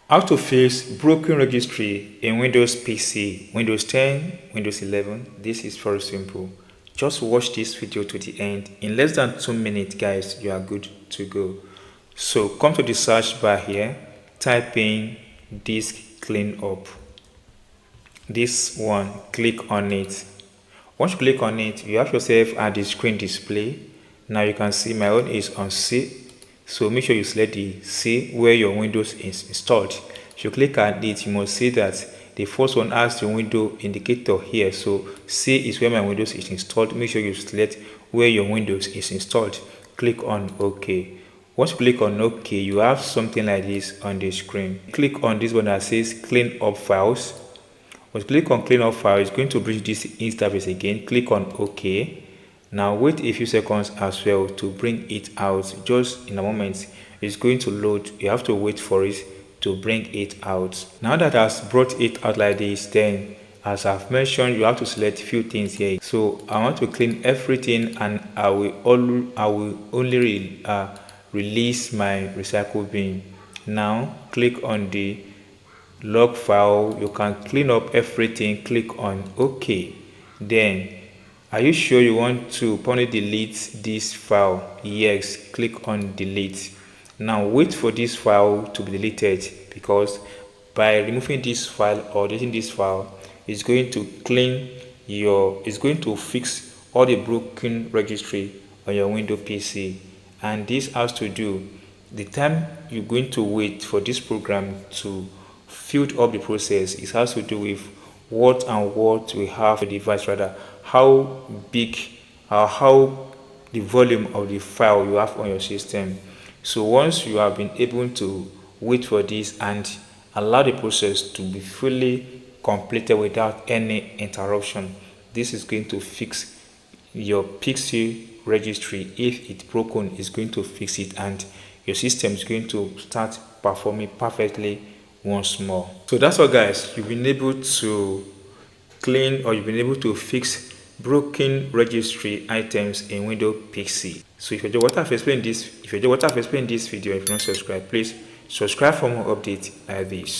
How to fix broken registry in Windows PC, Windows 10, Windows 11. This is very simple. Just watch this video to the end. In less than 2 minutes, guys, you are good to go. So come to the search bar here, type in disk cleanup. This one, click on it. Once you click on it, you have yourself at the screen display. Now you can see my own is on C. So make sure you select the C where your Windows is installed. If you click on it, you must see that the first one has the window indicator here. So C is where my Windows is installed. Make sure you select where your Windows is installed. Click on OK. Once you click on OK, you have something like this on the screen. Click on this one that says clean up files. Once you click on clean up file, it's going to bring this interface again. Click on OK. Now wait a few seconds as well to bring it out. Just in a moment, it's going to load. You have to wait for it to bring it out. Now that has brought it out like this, then as I've mentioned, you have to select few things here. So I want to clean everything, and I will only release my recycle bin. Now click on the log file. You can clean up everything. Click on OK. Then are you sure you want to permanently delete this file? Yes, click on delete. Now wait for this file to be deleted, because by removing this file or deleting this file, it's going to fix all the broken registry on your Windows PC. And this has to do the time you're going to wait for this program to fill up the process. It has to do with what we have the device, rather how big or how the volume of the file you have on your system. So once you have been able to wait for this and allow the process to be fully completed without any interruption, this is going to fix your PC registry. If it's broken, it's going to fix it, and your system is going to start performing perfectly once more. So that's all, guys. You've been able to clean, or you've been able to fix broken registry items in Windows PC. So if you enjoy what I've explained this, video, if you're not subscribed, please subscribe for more updates like this.